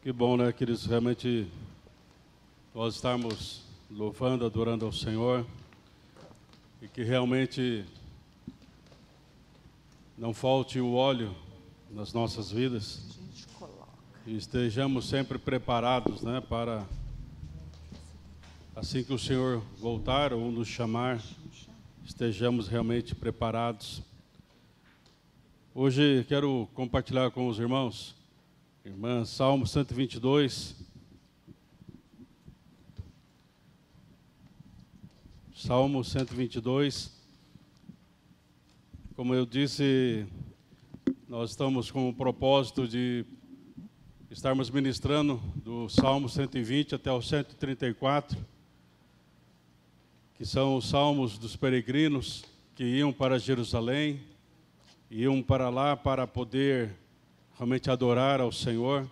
Que bom, né, queridos? Realmente nós estamos louvando, adorando ao Senhor e que realmente não falte o óleo nas nossas vidas e estejamos sempre preparados, né, para assim que o Senhor voltar ou nos chamar, estejamos realmente preparados. Hoje quero compartilhar com os irmãos, irmã, Salmo 122. Salmo 122. Como eu disse, nós estamos com o propósito de estarmos ministrando do Salmo 120 até o 134, que são os salmos dos peregrinos que iam para Jerusalém, iam para lá para poder realmente adorar ao Senhor.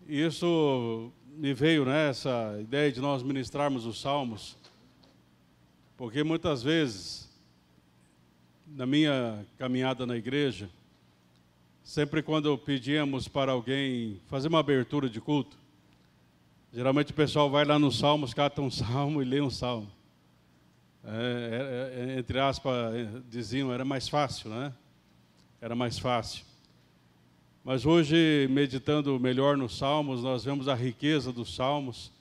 E isso me veio, né, essa ideia de nós ministrarmos os salmos, porque muitas vezes, na minha caminhada na igreja, sempre quando pedíamos para alguém fazer uma abertura de culto, geralmente o pessoal vai lá nos salmos, cata um salmo e lê um salmo. Entre aspas, diziam, era mais fácil, né? Era mais fácil. Mas hoje, meditando melhor nos salmos, nós vemos a riqueza dos salmos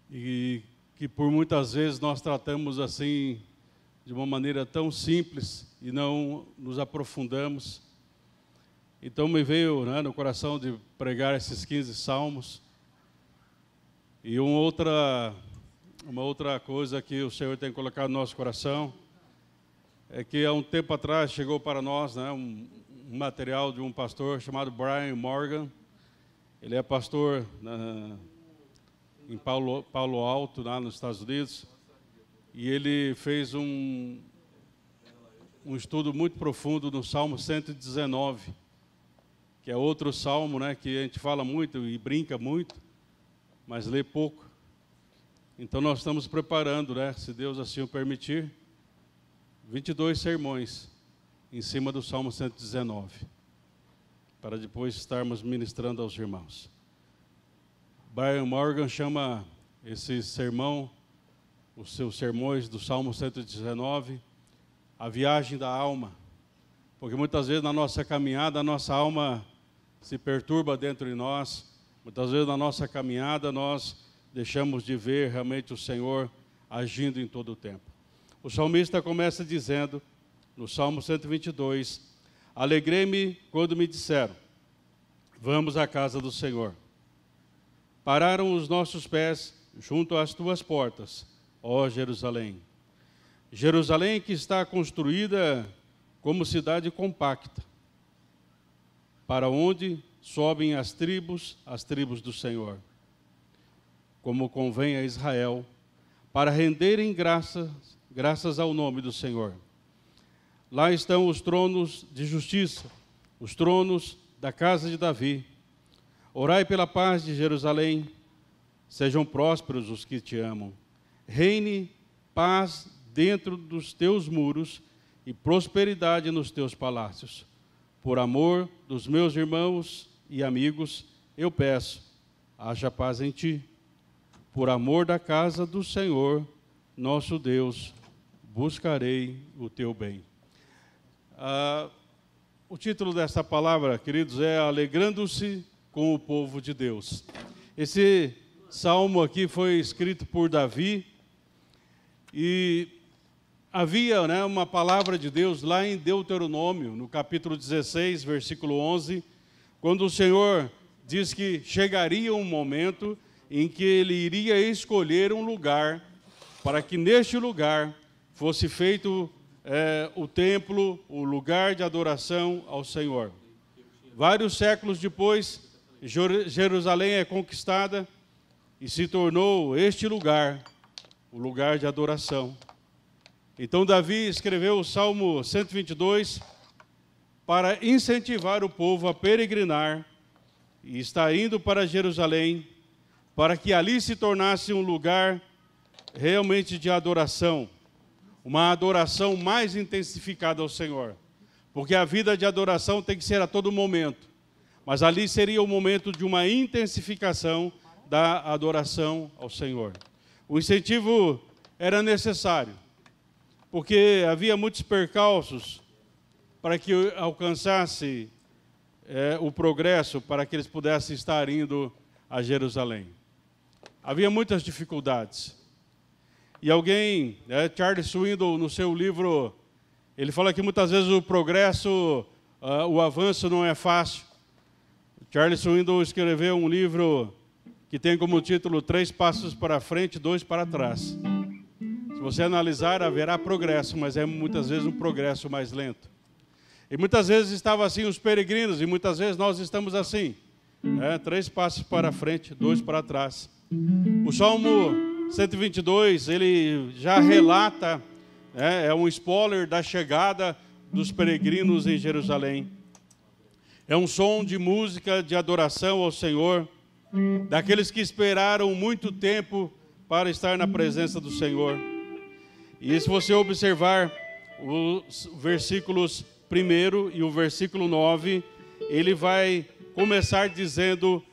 e que por muitas vezes nós tratamos assim, de uma maneira tão simples e não nos aprofundamos. Então me veio, né, no coração de pregar esses 15 salmos. E uma outra coisa que o Senhor tem colocado no nosso coração é que há um tempo atrás chegou para nós, né, um material de um pastor chamado Brian Morgan. Ele é pastor em Palo Alto, lá nos Estados Unidos, e ele fez um estudo muito profundo no Salmo 119, que é outro salmo, né, que a gente fala muito e brinca muito, mas lê pouco. Então nós estamos preparando, né, se Deus assim o permitir, 22 sermões em cima do Salmo 119, para depois estarmos ministrando aos irmãos. Brian Morgan chama esse sermão, os seus sermões do Salmo 119, a viagem da alma, porque muitas vezes na nossa caminhada, a nossa alma se perturba dentro de nós, muitas vezes na nossa caminhada nós deixamos de ver realmente o Senhor agindo em todo o tempo. O salmista começa dizendo, no Salmo 122, alegrei-me quando me disseram, vamos à casa do Senhor. Pararam os nossos pés junto às tuas portas, ó Jerusalém. Jerusalém que está construída como cidade compacta, para onde sobem as tribos do Senhor, como convém a Israel, para renderem graças ao nome do Senhor. Lá estão os tronos de justiça, os tronos da casa de Davi. Orai pela paz de Jerusalém, sejam prósperos os que te amam. Reine paz dentro dos teus muros e prosperidade nos teus palácios. Por amor dos meus irmãos e amigos, eu peço, haja paz em ti. Por amor da casa do Senhor, nosso Deus, buscarei o teu bem. O título dessa palavra, queridos, é Alegrando-se com o povo de Deus. Esse salmo aqui foi escrito por Davi e havia, né, uma palavra de Deus lá em Deuteronômio, no capítulo 16, versículo 11, quando o Senhor diz que chegaria um momento em que Ele iria escolher um lugar para que neste lugar fosse feito o templo, o lugar de adoração ao Senhor. Vários séculos depois, Jerusalém é conquistada e se tornou este lugar, o lugar de adoração. Então Davi escreveu o Salmo 122 para incentivar o povo a peregrinar e está indo para Jerusalém para que ali se tornasse um lugar realmente de adoração, uma adoração mais intensificada ao Senhor, porque a vida de adoração tem que ser a todo momento, mas ali seria o momento de uma intensificação da adoração ao Senhor. O incentivo era necessário, porque havia muitos percalços para que alcançasse o progresso, para que eles pudessem estar indo a Jerusalém. Havia muitas dificuldades. E alguém, Charles Swindoll, no seu livro, ele fala que muitas vezes o progresso, o avanço não é fácil. Charles Swindoll escreveu um livro que tem como título 3 passos para frente, 2 para trás. Se você analisar, haverá progresso, mas é muitas vezes um progresso mais lento. E muitas vezes estavam assim os peregrinos, e muitas vezes nós estamos assim. 3 passos para frente, 2 para trás. O Salmo 122, ele já relata, é um spoiler da chegada dos peregrinos em Jerusalém. É um som de música, de adoração ao Senhor, daqueles que esperaram muito tempo para estar na presença do Senhor. E se você observar os versículos 1 e o versículo 9, ele vai começar dizendo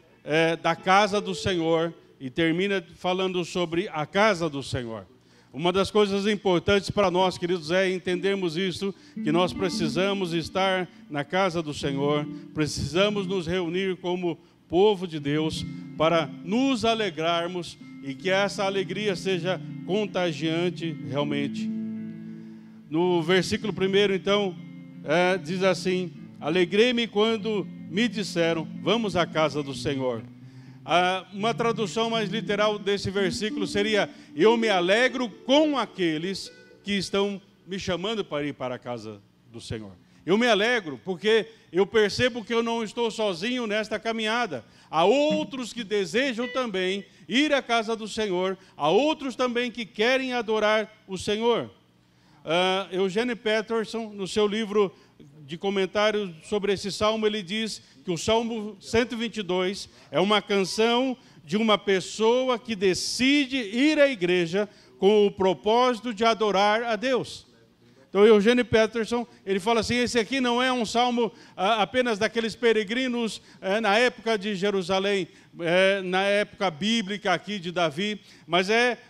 da casa do Senhor e termina falando sobre a casa do Senhor. Uma das coisas importantes para nós, queridos, é entendermos isso, que nós precisamos estar na casa do Senhor, precisamos nos reunir como povo de Deus para nos alegrarmos e que essa alegria seja contagiante realmente. No versículo 1, então, diz assim: alegrei-me quando me disseram, vamos à casa do Senhor. Uma tradução mais literal desse versículo seria: eu me alegro com aqueles que estão me chamando para ir para a casa do Senhor. Eu me alegro porque eu percebo que eu não estou sozinho nesta caminhada. Há outros que desejam também ir à casa do Senhor, há outros também que querem adorar o Senhor. Eugene Peterson, no seu livro de comentários sobre esse salmo, ele diz que o Salmo 122 é uma canção de uma pessoa que decide ir à igreja com o propósito de adorar a Deus. Então, Eugene Peterson, ele fala assim, esse aqui não é um salmo apenas daqueles peregrinos na época de Jerusalém, na época bíblica aqui de Davi, mas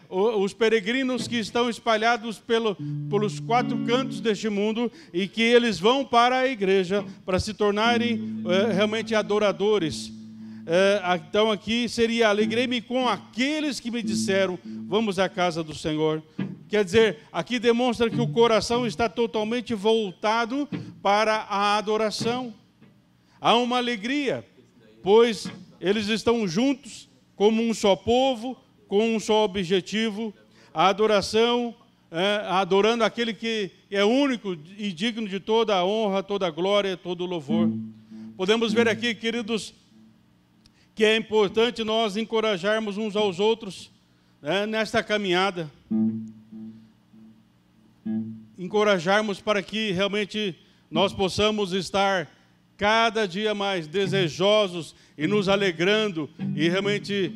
os peregrinos que estão espalhados pelos 4 cantos deste mundo e que eles vão para a igreja para se tornarem realmente adoradores. Então aqui seria: alegrei-me com aqueles que me disseram, vamos à casa do Senhor. Quer dizer, aqui demonstra que o coração está totalmente voltado para a adoração. Há uma alegria, pois eles estão juntos como um só povo, com um só objetivo, a adoração, adorando aquele que é único e digno de toda a honra, toda a glória, todo o louvor. Podemos ver aqui, queridos, que é importante nós encorajarmos uns aos outros nesta caminhada. Encorajarmos para que realmente nós possamos estar cada dia mais desejosos e nos alegrando e realmente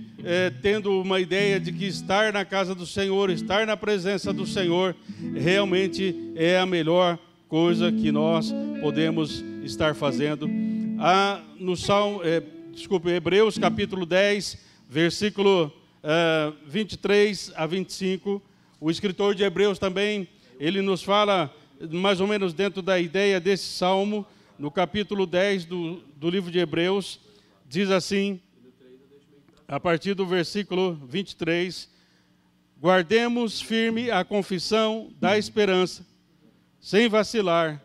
tendo uma ideia de que estar na casa do Senhor, estar na presença do Senhor, realmente é a melhor coisa que nós podemos estar fazendo. No Hebreus capítulo 10, versículo 23 a 25, o escritor de Hebreus também, ele nos fala mais ou menos dentro da ideia desse salmo. No capítulo 10 do livro de Hebreus, diz assim, a partir do versículo 23, guardemos firme a confissão da esperança, sem vacilar,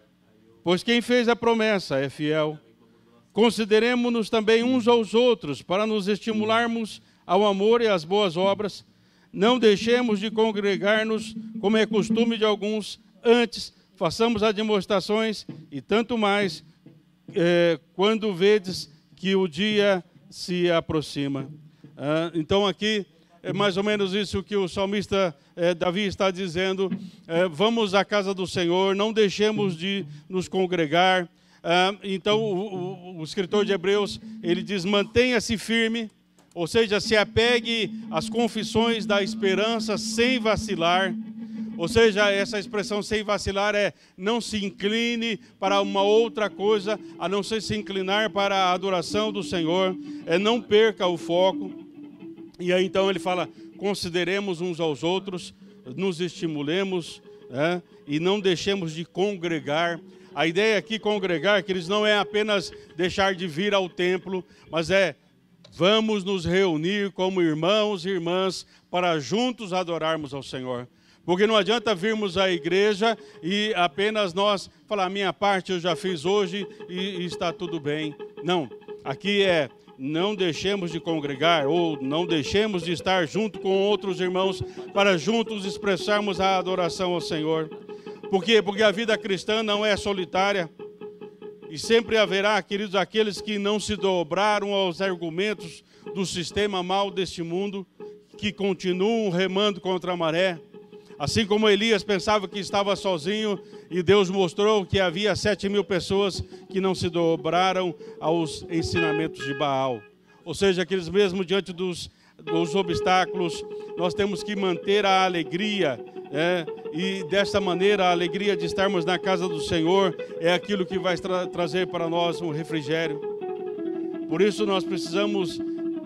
pois quem fez a promessa é fiel. Consideremo-nos também uns aos outros, para nos estimularmos ao amor e às boas obras. Não deixemos de congregar-nos, como é costume de alguns, antes façamos as demonstrações, e tanto mais quando vedes que o dia se aproxima. Então aqui é mais ou menos isso que o salmista Davi está dizendo. Vamos à casa do Senhor, não deixemos de nos congregar. Então o escritor de Hebreus, ele diz: mantenha-se firme, ou seja, se apegue às confissões da esperança sem vacilar. Ou seja, essa expressão sem vacilar é não se incline para uma outra coisa, a não ser se inclinar para a adoração do Senhor, não perca o foco. E aí então ele fala, consideremos uns aos outros, nos estimulemos, e não deixemos de congregar. A ideia aqui, congregar, queridos, não é apenas deixar de vir ao templo, mas vamos nos reunir como irmãos e irmãs para juntos adorarmos ao Senhor. Porque não adianta virmos à igreja e apenas nós falar, a minha parte eu já fiz hoje e está tudo bem. Não, aqui não deixemos de congregar ou não deixemos de estar junto com outros irmãos para juntos expressarmos a adoração ao Senhor. Por quê? Porque a vida cristã não é solitária. E sempre haverá, queridos, aqueles que não se dobraram aos argumentos do sistema mau deste mundo, que continuam remando contra a maré. Assim como Elias pensava que estava sozinho e Deus mostrou que havia 7.000 pessoas que não se dobraram aos ensinamentos de Baal. Ou seja, aqueles mesmo diante dos obstáculos, nós temos que manter a alegria, e desta maneira a alegria de estarmos na casa do Senhor é aquilo que vai trazer para nós um refrigério. Por isso nós precisamos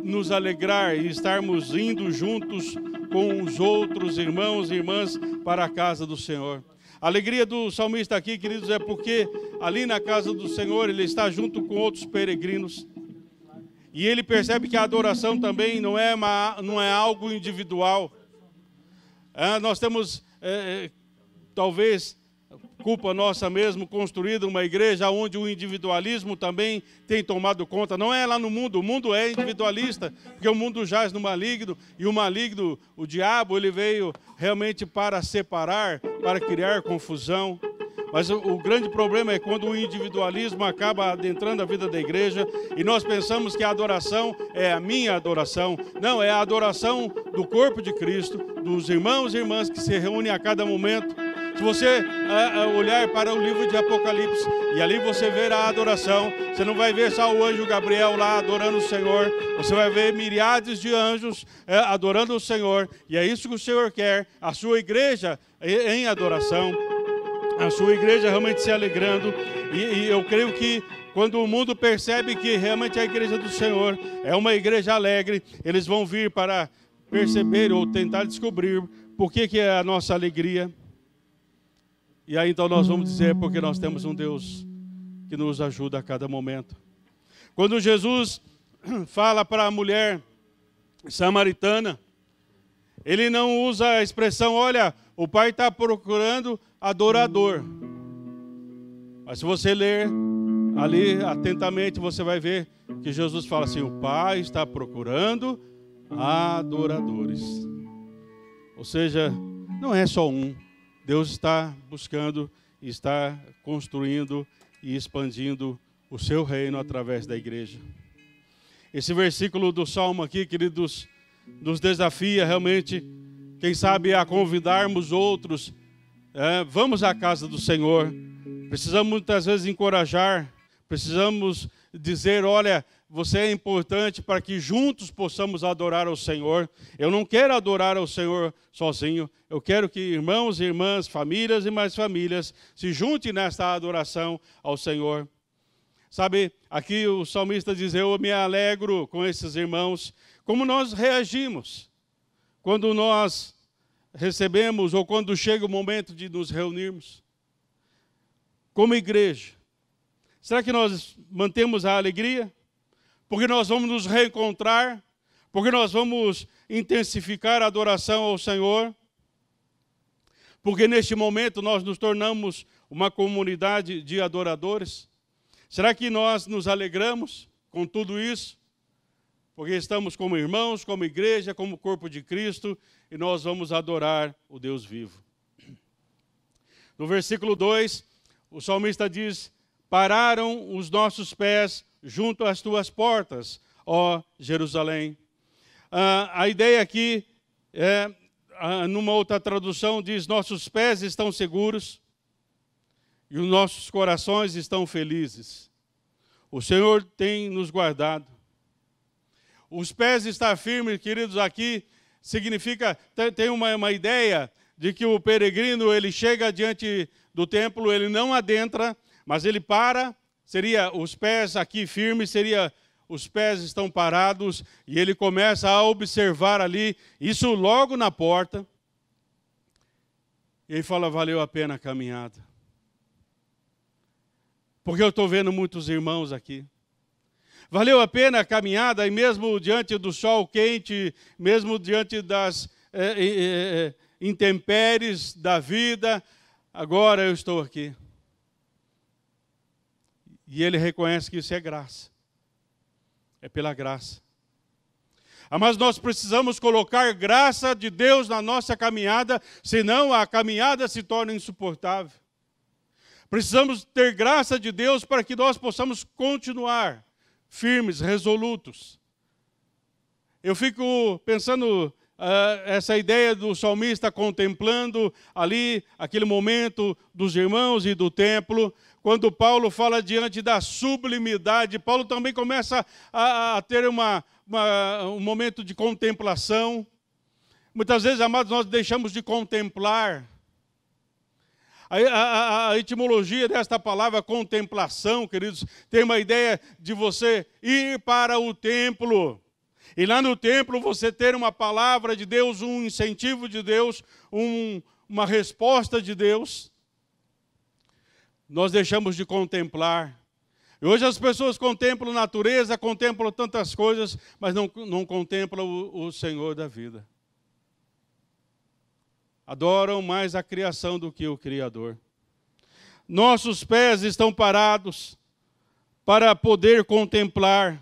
nos alegrar e estarmos indo juntos com os outros irmãos e irmãs para a casa do Senhor. A alegria do salmista aqui, queridos, é porque ali na casa do Senhor ele está junto com outros peregrinos. E ele percebe que a adoração também não é algo individual. Nós temos, talvez, culpa nossa mesmo, construído uma igreja onde o individualismo também tem tomado conta. Não é lá no mundo, o mundo é individualista, porque o mundo jaz no maligno, e o maligno, o diabo, ele veio realmente para separar, para criar confusão. Mas o grande problema é quando o individualismo acaba adentrando a vida da igreja e nós pensamos que a adoração é a minha adoração. Não, é a adoração do corpo de Cristo, dos irmãos e irmãs que se reúnem a cada momento. Se você olhar para o livro de Apocalipse e ali você ver a adoração, você não vai ver só o anjo Gabriel lá adorando o Senhor, você vai ver milhares de anjos adorando o Senhor, e é isso que o Senhor quer, a sua igreja em adoração, a sua igreja realmente se alegrando, e eu creio que quando o mundo percebe que realmente a igreja do Senhor é uma igreja alegre, eles vão vir para perceber ou tentar descobrir por que é a nossa alegria. E aí então nós vamos dizer porque nós temos um Deus que nos ajuda a cada momento. Quando Jesus fala para a mulher samaritana, ele não usa a expressão, olha, o Pai está procurando adorador. Mas se você ler ali atentamente, você vai ver que Jesus fala assim, o Pai está procurando adoradores. Ou seja, não é só um. Deus está buscando, está construindo e expandindo o seu reino através da igreja. Esse versículo do Salmo aqui, queridos, nos desafia realmente, quem sabe, a convidarmos outros. Vamos à casa do Senhor. Precisamos muitas vezes encorajar, precisamos dizer, olha, você é importante para que juntos possamos adorar ao Senhor. Eu não quero adorar ao Senhor sozinho. Eu quero que irmãos e irmãs, famílias e mais famílias se juntem nesta adoração ao Senhor. Sabe, aqui o salmista diz, eu me alegro com esses irmãos. Como nós reagimos quando nós recebemos ou quando chega o momento de nos reunirmos? Como igreja, será que nós mantemos a alegria? Porque nós vamos nos reencontrar, porque nós vamos intensificar a adoração ao Senhor, porque neste momento nós nos tornamos uma comunidade de adoradores. Será que nós nos alegramos com tudo isso? Porque estamos como irmãos, como igreja, como corpo de Cristo, e nós vamos adorar o Deus vivo. No versículo 2, o salmista diz, pararam os nossos pés junto às tuas portas, ó Jerusalém. A ideia aqui, numa outra tradução, diz, nossos pés estão seguros e os nossos corações estão felizes. O Senhor tem nos guardado. Os pés estar firmes, queridos, aqui significa, tem uma ideia de que o peregrino ele chega diante do templo, ele não adentra, mas ele para, seria os pés aqui firmes, seria os pés estão parados, e ele começa a observar ali, isso logo na porta, e ele fala, valeu a pena a caminhada. Porque eu estou vendo muitos irmãos aqui. Valeu a pena a caminhada, e mesmo diante do sol quente, mesmo diante das intempéries da vida, agora eu estou aqui. E ele reconhece que isso é graça. É pela graça. Mas nós precisamos colocar graça de Deus na nossa caminhada, senão a caminhada se torna insuportável. Precisamos ter graça de Deus para que nós possamos continuar firmes, resolutos. Eu fico pensando essa ideia do salmista contemplando ali aquele momento dos irmãos e do templo. Quando Paulo fala diante da sublimidade, Paulo também começa a ter um momento de contemplação. Muitas vezes, amados, nós deixamos de contemplar. A etimologia desta palavra contemplação, queridos, tem uma ideia de você ir para o templo. E lá no templo você ter uma palavra de Deus, um incentivo de Deus, uma resposta de Deus. Nós deixamos de contemplar. E hoje as pessoas contemplam a natureza, contemplam tantas coisas, mas não contemplam o Senhor da vida. Adoram mais a criação do que o Criador. Nossos pés estão parados para poder contemplar.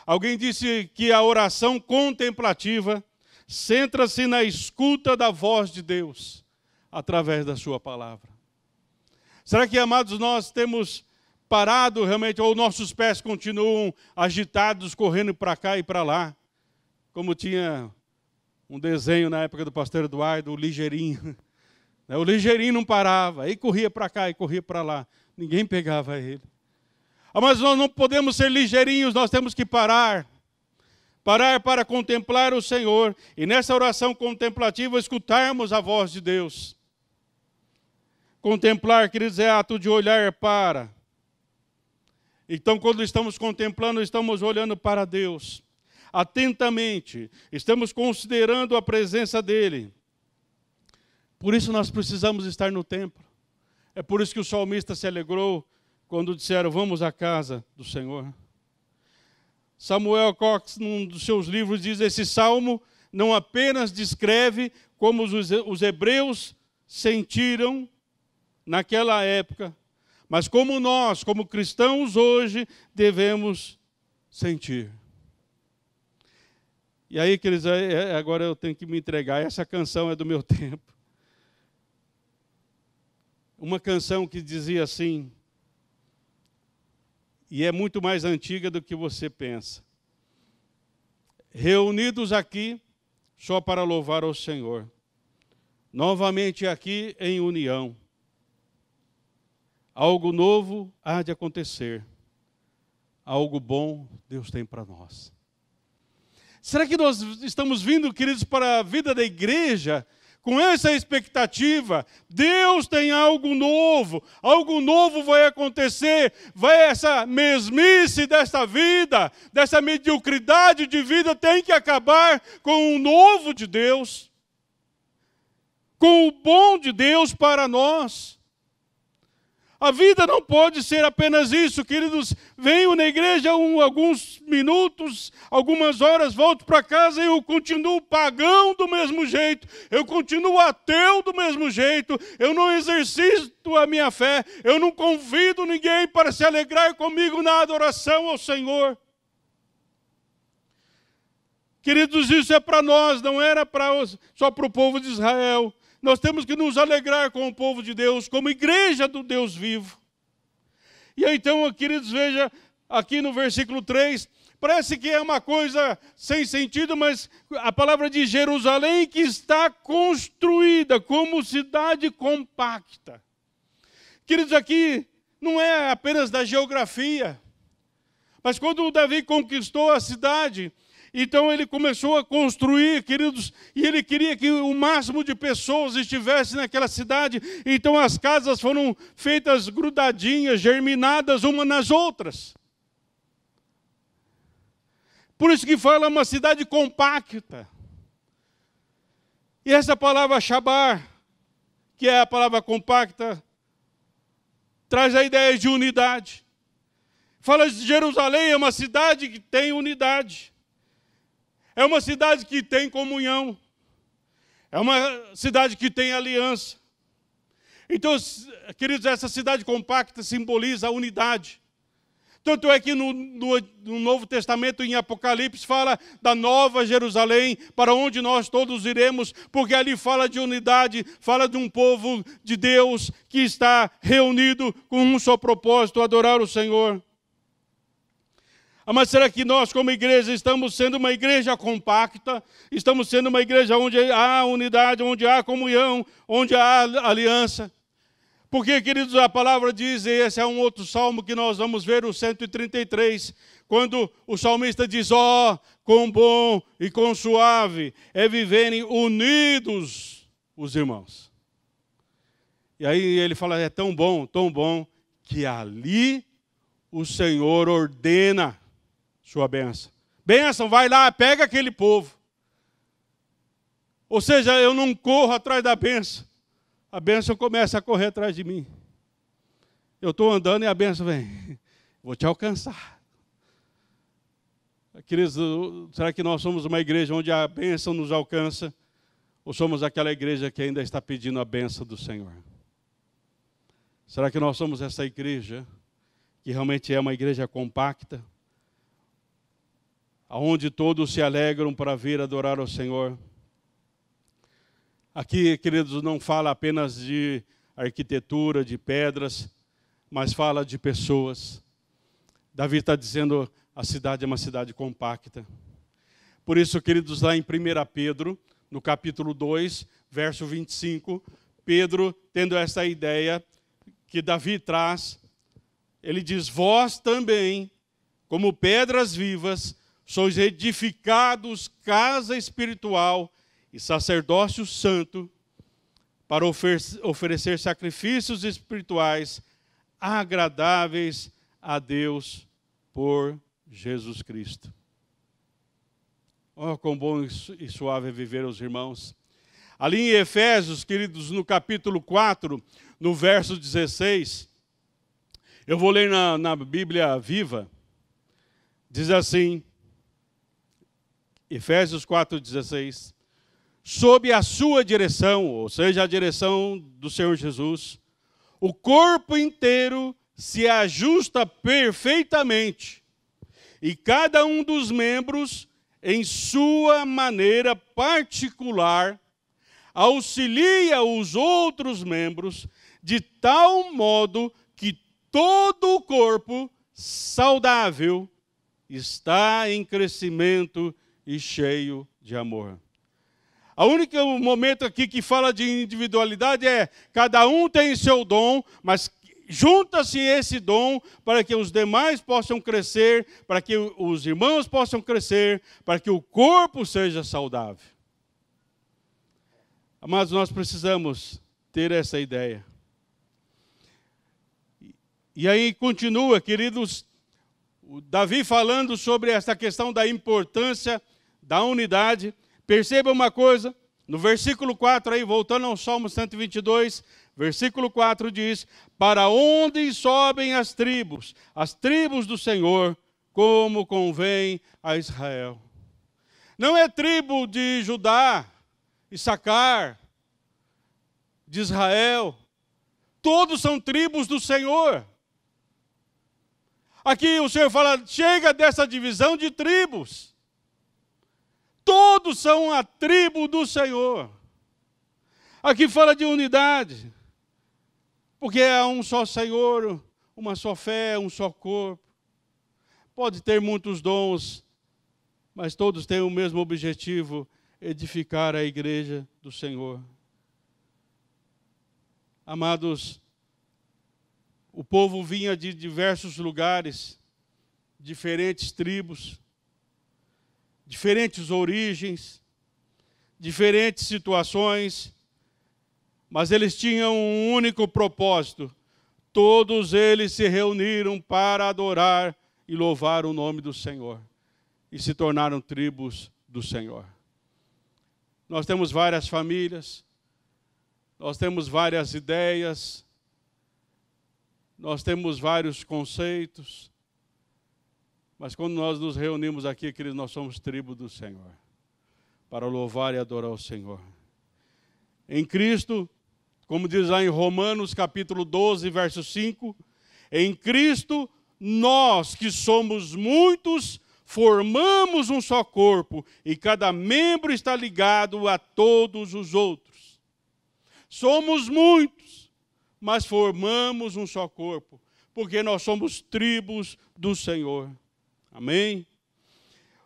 Alguém disse que a oração contemplativa centra-se na escuta da voz de Deus através da sua palavra. Será que, amados, nós temos parado realmente, ou nossos pés continuam agitados, correndo para cá e para lá, como tinha um desenho na época do pastor Eduardo, o Ligeirinho. O Ligeirinho não parava, aí corria para cá e corria para lá. Ninguém pegava ele. Mas nós não podemos ser ligeirinhos, nós temos que parar. Parar para contemplar o Senhor. E nessa oração contemplativa, escutarmos a voz de Deus. Contemplar, queridos, é ato de olhar para. Então, quando estamos contemplando, estamos olhando para Deus. Atentamente, estamos considerando a presença dEle. Por isso nós precisamos estar no templo. É por isso que o salmista se alegrou quando disseram, vamos à casa do Senhor. Samuel Cox, num dos seus livros, diz, esse salmo não apenas descreve como os hebreus sentiram naquela época, mas como nós, como cristãos hoje, devemos sentir. E aí, queridos, agora eu tenho que me entregar. Essa canção é do meu tempo. Uma canção que dizia assim, e é muito mais antiga do que você pensa. Reunidos aqui, só para louvar ao Senhor. Novamente aqui em união. Algo novo há de acontecer. Algo bom Deus tem para nós. Será que nós estamos vindo, queridos, para a vida da igreja com essa expectativa? Deus tem algo novo vai acontecer, essa mesmice dessa vida, dessa mediocridade de vida tem que acabar com o novo de Deus, com o bom de Deus para nós. A vida não pode ser apenas isso, queridos. Venho na igreja alguns minutos, algumas horas, volto para casa e eu continuo pagão do mesmo jeito. Eu continuo ateu do mesmo jeito. Eu não exercito a minha fé. Eu não convido ninguém para se alegrar comigo na adoração ao Senhor. Queridos, isso é para nós, não era só para o povo de Israel. Nós temos que nos alegrar com o povo de Deus, como igreja do Deus vivo. E aí, então, queridos, veja aqui no versículo 3, parece que é uma coisa sem sentido, mas a palavra de Jerusalém que está construída como cidade compacta. Queridos, aqui não é apenas da geografia, mas quando Davi conquistou a cidade, Então ele começou a construir, queridos, e ele queria que o máximo de pessoas estivesse naquela cidade. Então as casas foram feitas grudadinhas, germinadas umas nas outras. Por isso que fala uma cidade compacta. E essa palavra shabar, que é a palavra compacta, traz a ideia de unidade. Fala de Jerusalém, é uma cidade que tem unidade. É uma cidade que tem comunhão. É uma cidade que tem aliança. Então, queridos, essa cidade compacta simboliza a unidade. Tanto é que no Novo Testamento, em Apocalipse, fala da nova Jerusalém, para onde nós todos iremos, porque ali fala de unidade, fala de um povo de Deus que está reunido com um só propósito, adorar o Senhor. Mas será que nós, como igreja, estamos sendo uma igreja compacta? Estamos sendo uma igreja onde há unidade, onde há comunhão, onde há aliança? Porque, queridos, a palavra diz, e esse é um outro salmo que nós vamos ver, o 133, quando o salmista diz, quão bom e quão suave é viverem unidos os irmãos. E aí ele fala, é tão bom, que ali o Senhor ordena sua bênção. Bênção, vai lá, pega aquele povo. Ou seja, eu não corro atrás da bênção. A bênção começa a correr atrás de mim. Eu estou andando e a bênção vem. Vou te alcançar. Queridos, será que nós somos uma igreja onde a bênção nos alcança? Ou somos aquela igreja que ainda está pedindo a bênção do Senhor? Será que nós somos essa igreja que realmente é uma igreja compacta? Onde todos se alegram para vir adorar ao Senhor? Aqui, queridos, não fala apenas de arquitetura, de pedras, mas fala de pessoas. Davi está dizendo, a cidade é uma cidade compacta. Por isso, queridos, lá em 1 Pedro, no capítulo 2, verso 25, Pedro, tendo essa ideia que Davi traz, ele diz, vós também, como pedras vivas, sois edificados casa espiritual e sacerdócio santo para oferecer sacrifícios espirituais agradáveis a Deus por Jesus Cristo. Quão bom e suave é viver os irmãos. Ali em Efésios, queridos, no capítulo 4, no verso 16, eu vou ler na Bíblia Viva, diz assim, Efésios 4,16, sob a sua direção, ou seja, a direção do Senhor Jesus, o corpo inteiro se ajusta perfeitamente, e cada um dos membros, em sua maneira particular, auxilia os outros membros, de tal modo que todo o corpo saudável está em crescimento e cheio de amor. O único momento aqui que fala de individualidade é cada um tem seu dom, mas junta-se esse dom para que os demais possam crescer, para que os irmãos possam crescer, para que o corpo seja saudável. Mas nós precisamos ter essa ideia. E aí continua, queridos, Davi falando sobre essa questão da importância da unidade. Perceba uma coisa, no versículo 4, aí, voltando ao Salmo 122, versículo 4 diz, para onde sobem as tribos do Senhor, como convém a Israel. Não é tribo de Judá, Issacar, de Israel, todos são tribos do Senhor. Aqui o Senhor fala, chega dessa divisão de tribos. Todos são a tribo do Senhor. Aqui fala de unidade. Porque é um só Senhor, uma só fé, um só corpo. Pode ter muitos dons, mas todos têm o mesmo objetivo, edificar a igreja do Senhor. Amados, o povo vinha de diversos lugares, diferentes tribos. diferentes origens, diferentes situações, mas eles tinham um único propósito. Todos eles se reuniram para adorar e louvar o nome do Senhor e se tornaram tribos do Senhor. Nós temos várias famílias, nós temos várias ideias, nós temos vários conceitos, mas quando nós nos reunimos aqui, queridos, nós somos tribo do Senhor, para louvar e adorar o Senhor. Em Cristo, como diz lá em Romanos capítulo 12, verso 5, em Cristo, nós que somos muitos, formamos um só corpo, e cada membro está ligado a todos os outros. Somos muitos, mas formamos um só corpo, porque nós somos tribos do Senhor. Amém?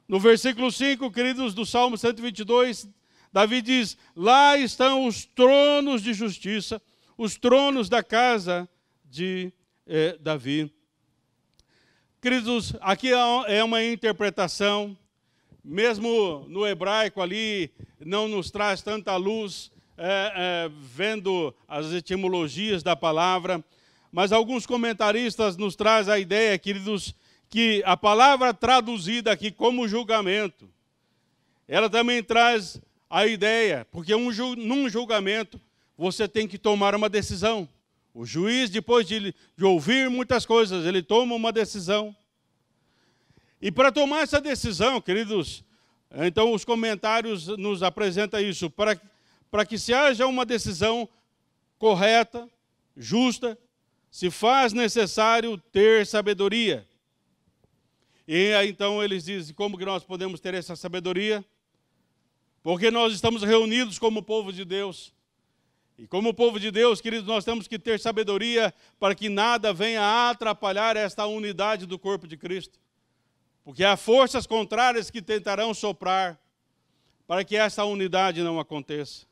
No versículo 5, queridos, do Salmo 122, Davi diz, lá estão os tronos de justiça, os tronos da casa de Davi. Queridos, aqui é uma interpretação, mesmo no hebraico ali, não nos traz tanta luz, vendo as etimologias da palavra, mas alguns comentaristas nos trazem a ideia, queridos, que a palavra traduzida aqui como julgamento, ela também traz a ideia, porque num julgamento você tem que tomar uma decisão. O juiz, depois de ouvir muitas coisas, ele toma uma decisão. E para tomar essa decisão, queridos, então os comentários nos apresentam isso, para que se haja uma decisão correta, justa, se faz necessário ter sabedoria. E aí, então eles dizem, como que nós podemos ter essa sabedoria? Porque nós estamos reunidos como povo de Deus. E como povo de Deus, queridos, nós temos que ter sabedoria para que nada venha a atrapalhar esta unidade do corpo de Cristo. Porque há forças contrárias que tentarão soprar para que essa unidade não aconteça.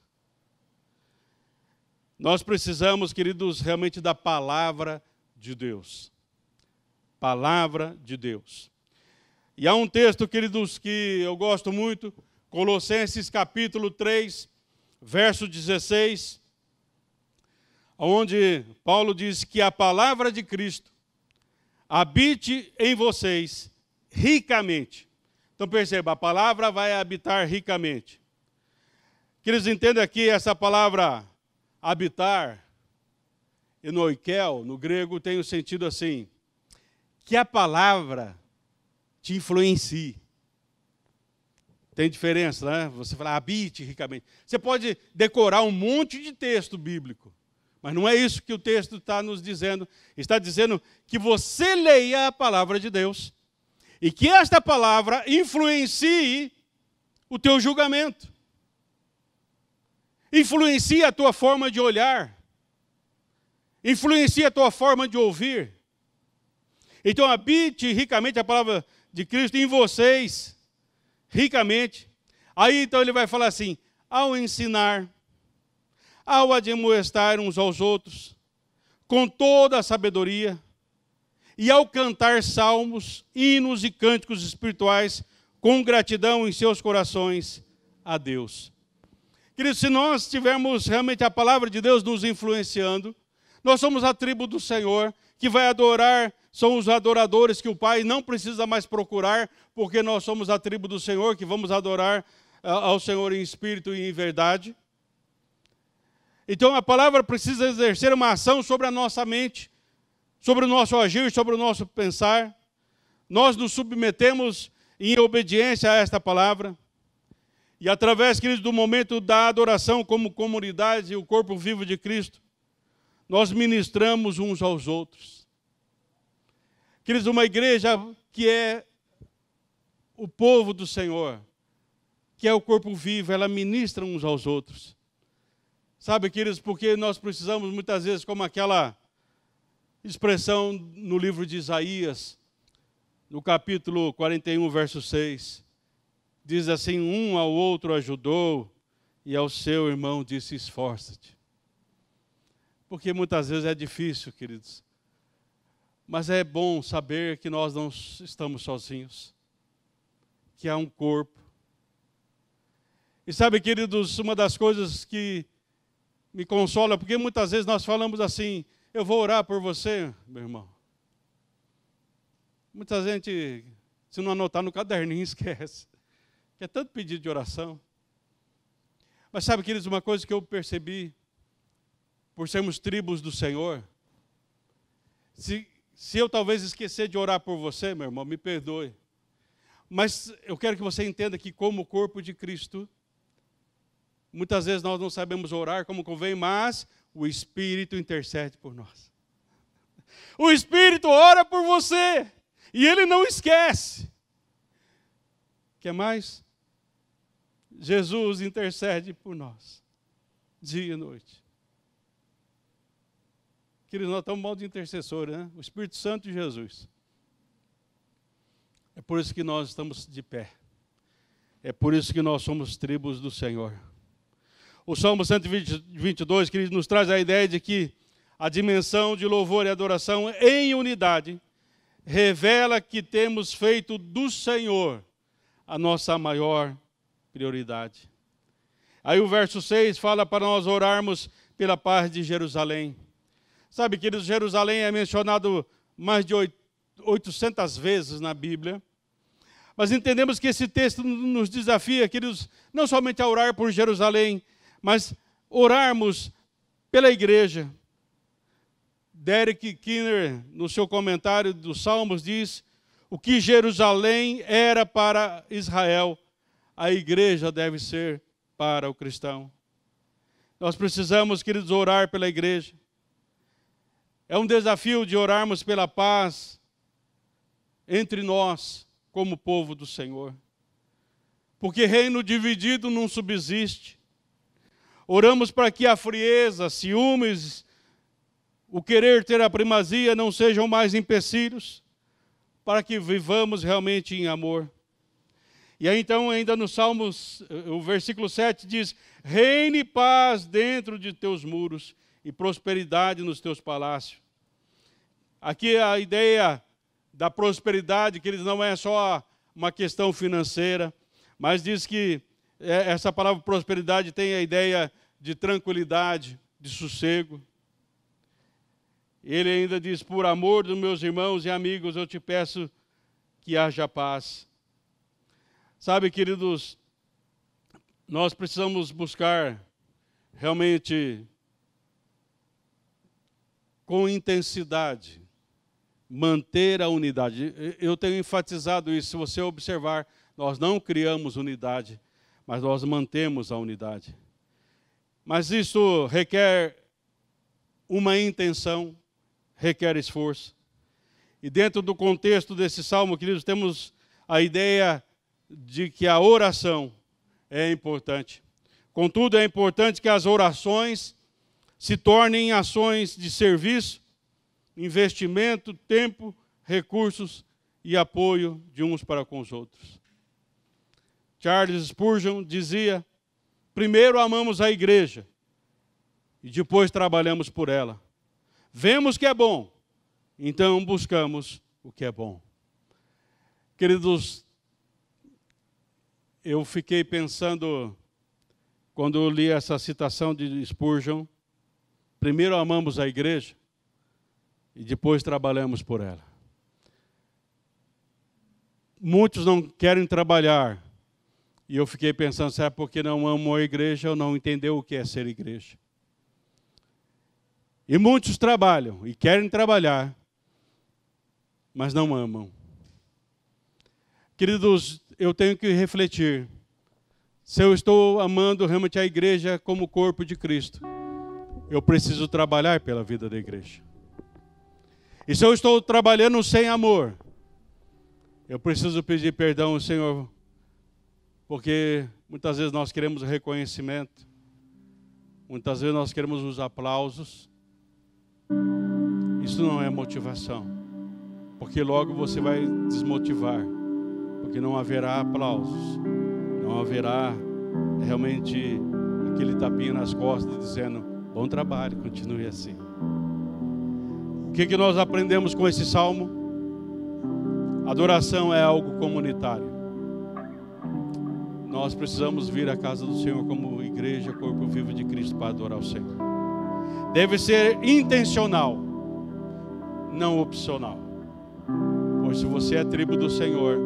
Nós precisamos, queridos, realmente da palavra de Deus. Palavra de Deus. E há um texto, queridos, que eu gosto muito, Colossenses capítulo 3, verso 16, onde Paulo diz que a palavra de Cristo habite em vocês ricamente. Então perceba, a palavra vai habitar ricamente. Queridos, entendem aqui essa palavra habitar, enoikel, no grego tem o sentido assim, que a palavra te influencie. Tem diferença, né? Você fala, habite ricamente. Você pode decorar um monte de texto bíblico, mas não é isso que o texto está nos dizendo. Está dizendo que você leia a palavra de Deus e que esta palavra influencie o teu julgamento. Influencie a tua forma de olhar. Influencie a tua forma de ouvir. Então habite ricamente a palavra de Cristo em vocês, ricamente. Aí então ele vai falar assim, ao ensinar, ao admoestar uns aos outros, com toda a sabedoria, e ao cantar salmos, hinos e cânticos espirituais, com gratidão em seus corações a Deus. Queridos, se nós tivermos realmente a palavra de Deus nos influenciando, nós somos a tribo do Senhor, que vai adorar, são os adoradores que o Pai não precisa mais procurar, porque nós somos a tribo do Senhor, que vamos adorar ao Senhor em espírito e em verdade. Então a palavra precisa exercer uma ação sobre a nossa mente, sobre o nosso agir, sobre o nosso pensar. Nós nos submetemos em obediência a esta palavra. E através, queridos, do momento da adoração como comunidade e o corpo vivo de Cristo, nós ministramos uns aos outros. Queridos, uma igreja que é o povo do Senhor, que é o corpo vivo, ela ministra uns aos outros. Sabe, queridos, porque nós precisamos muitas vezes, como aquela expressão no livro de Isaías, no capítulo 41, verso 6, diz assim, um ao outro ajudou e ao seu irmão disse, esforça-te. Porque muitas vezes é difícil, queridos. Mas é bom saber que nós não estamos sozinhos. que há um corpo. E sabe, queridos, uma das coisas que me consola, porque muitas vezes nós falamos assim, eu vou orar por você, meu irmão. Muita gente, se não anotar no caderninho, esquece. Que é tanto pedido de oração. Mas sabe, queridos, uma coisa que eu percebi, por sermos tribos do Senhor, se eu talvez esquecer de orar por você, meu irmão, me perdoe. Mas eu quero que você entenda que como corpo de Cristo, muitas vezes nós não sabemos orar como convém, mas o Espírito intercede por nós. O Espírito ora por você e Ele não esquece. Quer mais? Jesus intercede por nós, dia e noite. Queridos, nós estamos mal de intercessor, né? O Espírito Santo e Jesus. É por isso que nós estamos de pé. É por isso que nós somos tribos do Senhor. O Salmo 122, queridos, nos traz a ideia de que a dimensão de louvor e adoração em unidade revela que temos feito do Senhor a nossa maior prioridade. Aí o verso 6 fala para nós orarmos pela paz de Jerusalém. Sabe, queridos, Jerusalém é mencionado mais de 800 vezes na Bíblia. Mas entendemos que esse texto nos desafia, queridos, não somente a orar por Jerusalém, mas orarmos pela igreja. Derek Kidner, no seu comentário dos Salmos, diz: o que Jerusalém era para Israel, a igreja deve ser para o cristão. Nós precisamos, queridos, orar pela igreja. É um desafio de orarmos pela paz entre nós, como povo do Senhor. Porque reino dividido não subsiste. Oramos para que a frieza, ciúmes, o querer ter a primazia não sejam mais empecilhos, para que vivamos realmente em amor. E aí então, ainda no Salmos, o versículo 7 diz: reine paz dentro de teus muros e prosperidade nos teus palácios. Aqui a ideia da prosperidade, que eles não é só uma questão financeira, mas diz que essa palavra prosperidade tem a ideia de tranquilidade, de sossego. Ele ainda diz: por amor dos meus irmãos e amigos, eu te peço que haja paz. Sabe, queridos, nós precisamos buscar realmente com intensidade manter a unidade. Eu tenho enfatizado isso. Se você observar, nós não criamos unidade, mas nós mantemos a unidade. Mas isso requer uma intenção, requer esforço. E dentro do contexto desse salmo, queridos, temos a ideia de que a oração é importante. Contudo, é importante que as orações se tornem ações de serviço, investimento, tempo, recursos e apoio de uns para com os outros. Charles Spurgeon dizia: primeiro amamos a igreja e depois trabalhamos por ela. Vemos que é bom, então buscamos o que é bom. Queridos, eu fiquei pensando, quando eu li essa citação de Spurgeon, primeiro amamos a igreja e depois trabalhamos por ela. Muitos não querem trabalhar, e eu fiquei pensando, será porque não amam a igreja ou não entendeu o que é ser igreja? E muitos trabalham e querem trabalhar, mas não amam. Queridos, eu tenho que refletir. Se eu estou amando realmente a igreja como corpo de Cristo, eu preciso trabalhar pela vida da igreja. E se eu estou trabalhando sem amor, eu preciso pedir perdão ao Senhor, porque muitas vezes nós queremos reconhecimento, muitas vezes nós queremos os aplausos. Isso não é motivação, porque logo você vai desmotivar, porque não haverá aplausos, não haverá realmente aquele tapinha nas costas dizendo: bom trabalho, continue assim. O que nós aprendemos com esse salmo? Adoração é algo comunitário. nós precisamos vir à casa do Senhor como igreja, corpo vivo de Cristo, para adorar o Senhor. Deve ser intencional, não opcional. Pois se você é tribo do Senhor,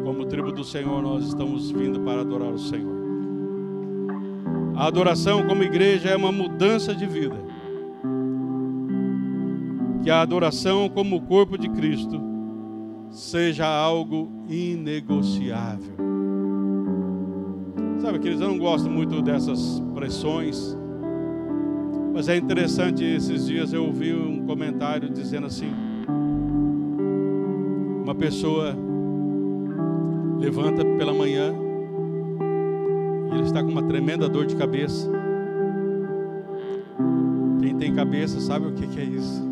como tribo do Senhor, nós estamos vindo para adorar o Senhor. A adoração como igreja é uma mudança de vida. Que a adoração como corpo de Cristo seja algo inegociável. Sabe, queridos, eu não gosto muito dessas pressões, mas é interessante, esses dias eu ouvi um comentário dizendo assim: uma pessoa levanta pela manhã e ele está com uma tremenda dor de cabeça. Quem tem cabeça sabe o que é isso.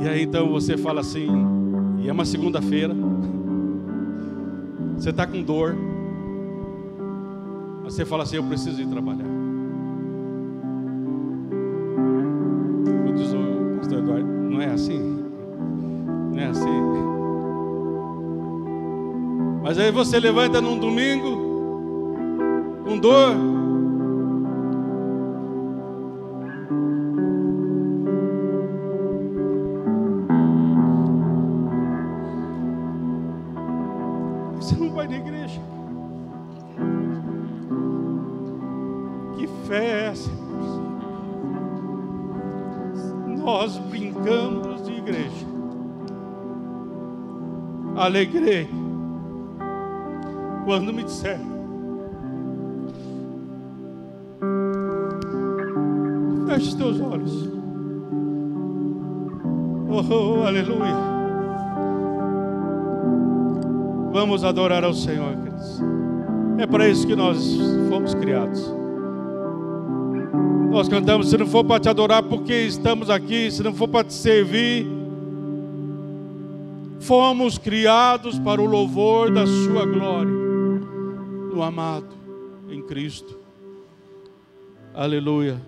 E aí então você fala assim, e é uma segunda-feira, você está com dor, mas você fala assim: eu preciso ir trabalhar. Eu diz o pastor Eduardo: não é assim, não é assim. Mas aí você levanta num domingo com dor, você não vai na igreja. Que fé é essa? Nós brincamos de igreja. Alegrei quando me disseram: feche os teus olhos. Oh, aleluia. Vamos adorar ao Senhor, queridos. É para isso que nós fomos criados. Nós cantamos: se não for para te adorar, porque estamos aqui, se não for para te servir, fomos criados para o louvor da sua glória, do amado em Cristo. Aleluia.